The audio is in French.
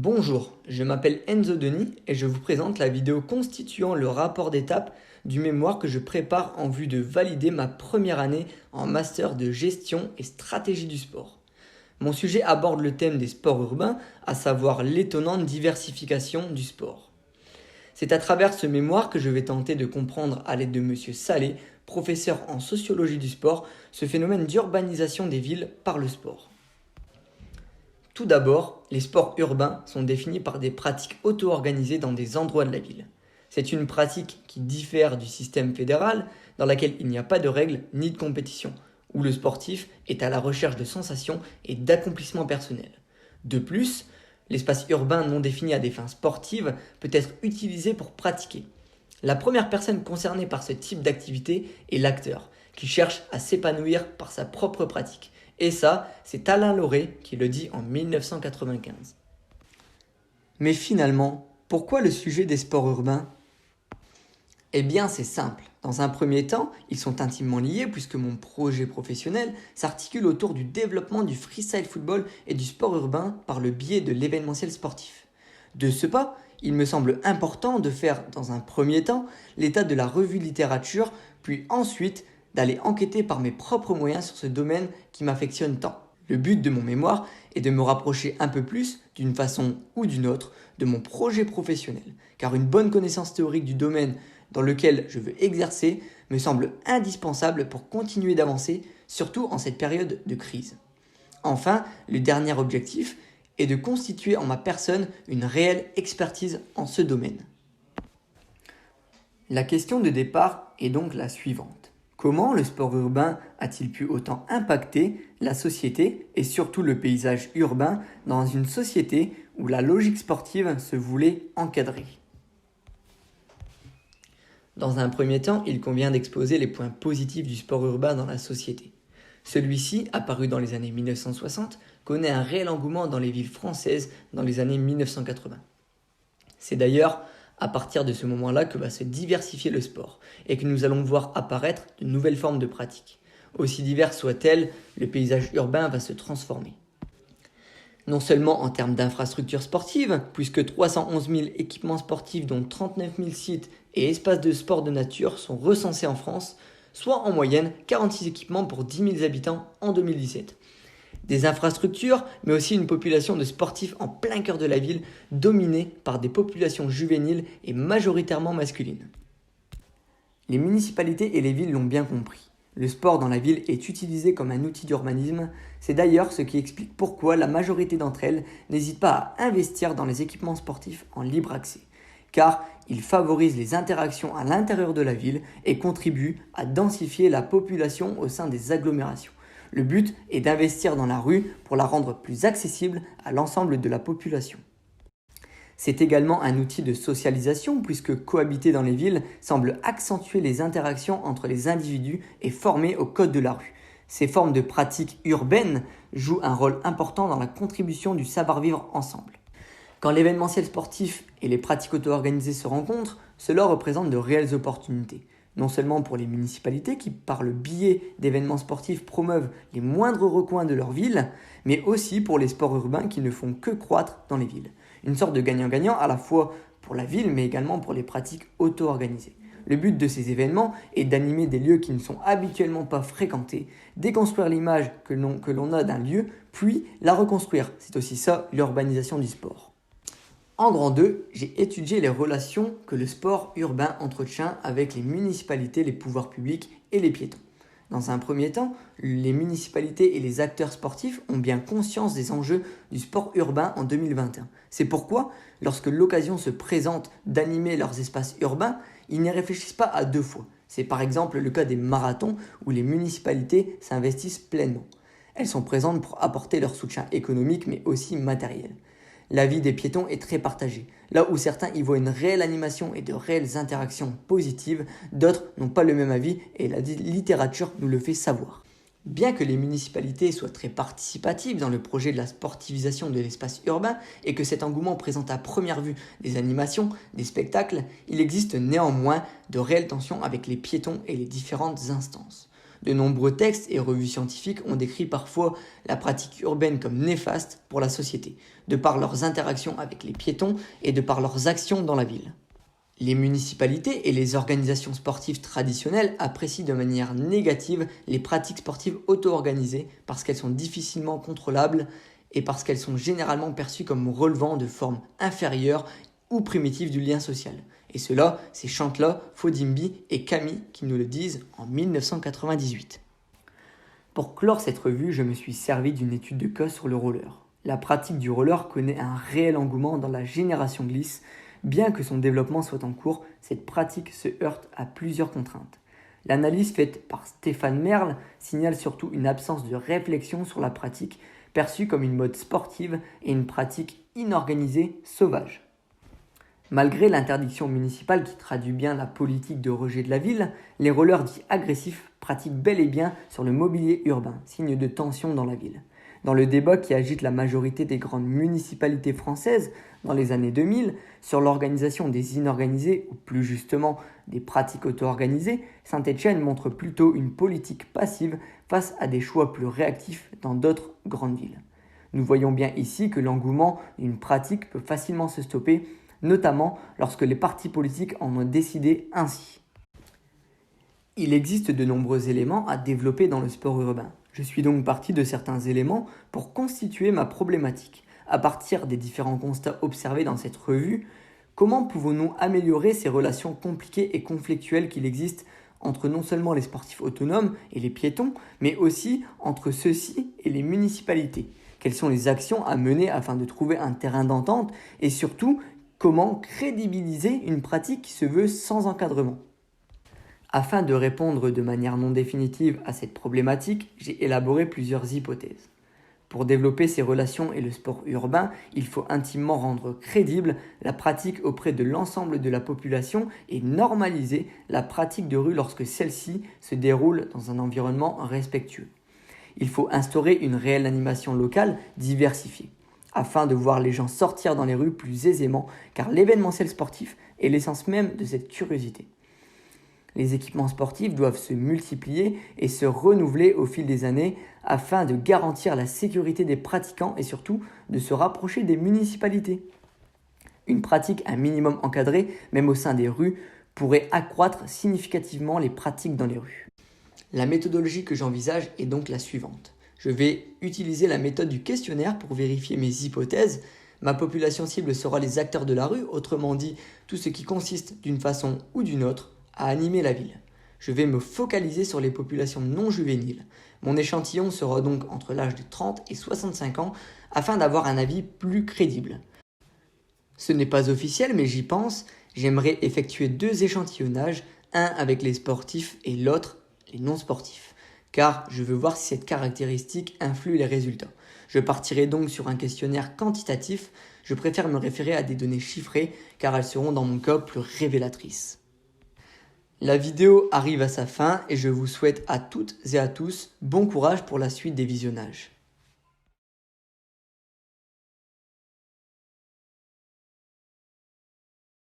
Bonjour, je m'appelle Enzo Denis et je vous présente la vidéo constituant le rapport d'étape du mémoire que je prépare en vue de valider ma première année en master de gestion et stratégie du sport. Mon sujet aborde le thème des sports urbains, à savoir l'étonnante diversification du sport. C'est à travers ce mémoire que je vais tenter de comprendre à l'aide de Monsieur Salé, professeur en sociologie du sport, ce phénomène d'urbanisation des villes par le sport. Tout d'abord, les sports urbains sont définis par des pratiques auto-organisées dans des endroits de la ville. C'est une pratique qui diffère du système fédéral dans laquelle il n'y a pas de règles ni de compétition, où le sportif est à la recherche de sensations et d'accomplissements personnels. De plus, l'espace urbain non défini à des fins sportives peut être utilisé pour pratiquer. La première personne concernée par ce type d'activité est l'acteur, qui cherche à s'épanouir par sa propre pratique. Et ça, c'est Alain Lauré qui le dit en 1995. Mais finalement, pourquoi le sujet des sports urbains ? Eh bien, c'est simple. Dans un premier temps, ils sont intimement liés puisque mon projet professionnel s'articule autour du développement du freestyle football et du sport urbain par le biais de l'événementiel sportif. De ce pas, il me semble important de faire, dans un premier temps, l'état de la revue littérature, puis ensuite d'aller enquêter par mes propres moyens sur ce domaine qui m'affectionne tant. Le but de mon mémoire est de me rapprocher un peu plus, d'une façon ou d'une autre, de mon projet professionnel, car une bonne connaissance théorique du domaine dans lequel je veux exercer me semble indispensable pour continuer d'avancer, surtout en cette période de crise. Enfin, le dernier objectif est de constituer en ma personne une réelle expertise en ce domaine. La question de départ est donc la suivante. Comment le sport urbain a-t-il pu autant impacter la société et surtout le paysage urbain dans une société où la logique sportive se voulait encadrée ? Dans un premier temps, il convient d'exposer les points positifs du sport urbain dans la société. Celui-ci, apparu dans les années 1960, connaît un réel engouement dans les villes françaises dans les années 1980. C'est d'ailleurs à partir de ce moment-là que va se diversifier le sport et que nous allons voir apparaître de nouvelles formes de pratiques. Aussi diverses soient-elles, le paysage urbain va se transformer. Non seulement en termes d'infrastructures sportives, puisque 311 000 équipements sportifs dont 39 000 sites et espaces de sport de nature sont recensés en France, soit en moyenne 46 équipements pour 10 000 habitants en 2017. Des infrastructures, mais aussi une population de sportifs en plein cœur de la ville, dominée par des populations juvéniles et majoritairement masculines. Les municipalités et les villes l'ont bien compris. Le sport dans la ville est utilisé comme un outil d'urbanisme. C'est d'ailleurs ce qui explique pourquoi la majorité d'entre elles n'hésitent pas à investir dans les équipements sportifs en libre accès. Car ils favorisent les interactions à l'intérieur de la ville et contribuent à densifier la population au sein des agglomérations. Le but est d'investir dans la rue pour la rendre plus accessible à l'ensemble de la population. C'est également un outil de socialisation puisque cohabiter dans les villes semble accentuer les interactions entre les individus et former au code de la rue. Ces formes de pratiques urbaines jouent un rôle important dans la contribution du savoir-vivre ensemble. Quand l'événementiel sportif et les pratiques auto-organisées se rencontrent, cela représente de réelles opportunités. Non seulement pour les municipalités qui, par le biais d'événements sportifs, promeuvent les moindres recoins de leur ville, mais aussi pour les sports urbains qui ne font que croître dans les villes. Une sorte de gagnant-gagnant à la fois pour la ville, mais également pour les pratiques auto-organisées. Le but de ces événements est d'animer des lieux qui ne sont habituellement pas fréquentés, déconstruire l'image que l'on a d'un lieu, puis la reconstruire. C'est aussi ça l'urbanisation du sport. En grand 2, j'ai étudié les relations que le sport urbain entretient avec les municipalités, les pouvoirs publics et les piétons. Dans un premier temps, les municipalités et les acteurs sportifs ont bien conscience des enjeux du sport urbain en 2021. C'est pourquoi, lorsque l'occasion se présente d'animer leurs espaces urbains, ils n'y réfléchissent pas à deux fois. C'est par exemple le cas des marathons où les municipalités s'investissent pleinement. Elles sont présentes pour apporter leur soutien économique mais aussi matériel. L'avis des piétons est très partagé. Là où certains y voient une réelle animation et de réelles interactions positives, d'autres n'ont pas le même avis et la littérature nous le fait savoir. Bien que les municipalités soient très participatives dans le projet de la sportivisation de l'espace urbain et que cet engouement présente à première vue des animations, des spectacles, il existe néanmoins de réelles tensions avec les piétons et les différentes instances. De nombreux textes et revues scientifiques ont décrit parfois la pratique urbaine comme néfaste pour la société, de par leurs interactions avec les piétons et de par leurs actions dans la ville. Les municipalités et les organisations sportives traditionnelles apprécient de manière négative les pratiques sportives auto-organisées parce qu'elles sont difficilement contrôlables et parce qu'elles sont généralement perçues comme relevant de formes inférieures ou primitives du lien social. Et cela, c'est Chantelain, Fodimby et Camille qui nous le disent en 1998. Pour clore cette revue, je me suis servi d'une étude de cas sur le roller. La pratique du roller connaît un réel engouement dans la génération glisse. Bien que son développement soit en cours, cette pratique se heurte à plusieurs contraintes. L'analyse faite par Stéphane Merle signale surtout une absence de réflexion sur la pratique, perçue comme une mode sportive et une pratique inorganisée, sauvage. Malgré l'interdiction municipale qui traduit bien la politique de rejet de la ville, les rollers dits agressifs pratiquent bel et bien sur le mobilier urbain, signe de tension dans la ville. Dans le débat qui agite la majorité des grandes municipalités françaises dans les années 2000 sur l'organisation des inorganisés ou plus justement des pratiques auto-organisées, Saint-Étienne montre plutôt une politique passive face à des choix plus réactifs dans d'autres grandes villes. Nous voyons bien ici que l'engouement d'une pratique peut facilement se stopper, notamment lorsque les partis politiques en ont décidé ainsi. Il existe de nombreux éléments à développer dans le sport urbain. Je suis donc parti de certains éléments pour constituer ma problématique. À partir des différents constats observés dans cette revue, comment pouvons-nous améliorer ces relations compliquées et conflictuelles qu'il existe entre non seulement les sportifs autonomes et les piétons, mais aussi entre ceux-ci et les municipalités? Quelles sont les actions à mener afin de trouver un terrain d'entente et surtout, comment crédibiliser une pratique qui se veut sans encadrement? Afin de répondre de manière non définitive à cette problématique, j'ai élaboré plusieurs hypothèses. Pour développer ces relations et le sport urbain, il faut intimement rendre crédible la pratique auprès de l'ensemble de la population et normaliser la pratique de rue lorsque celle-ci se déroule dans un environnement respectueux. Il faut instaurer une réelle animation locale diversifiée, afin de voir les gens sortir dans les rues plus aisément, car l'événementiel sportif est l'essence même de cette curiosité. Les équipements sportifs doivent se multiplier et se renouveler au fil des années afin de garantir la sécurité des pratiquants et surtout de se rapprocher des municipalités. Une pratique un minimum encadrée, même au sein des rues, pourrait accroître significativement les pratiques dans les rues. La méthodologie que j'envisage est donc la suivante. Je vais utiliser la méthode du questionnaire pour vérifier mes hypothèses. Ma population cible sera les acteurs de la rue, autrement dit tout ce qui consiste d'une façon ou d'une autre à animer la ville. Je vais me focaliser sur les populations non juvéniles. Mon échantillon sera donc entre l'âge de 30 et 65 ans afin d'avoir un avis plus crédible. Ce n'est pas officiel mais j'y pense, j'aimerais effectuer 2 échantillonnages, un avec les sportifs et l'autre les non sportifs, car je veux voir si cette caractéristique influe les résultats. Je partirai donc sur un questionnaire quantitatif, je préfère me référer à des données chiffrées car elles seront dans mon cas plus révélatrices. La vidéo arrive à sa fin et je vous souhaite à toutes et à tous bon courage pour la suite des visionnages.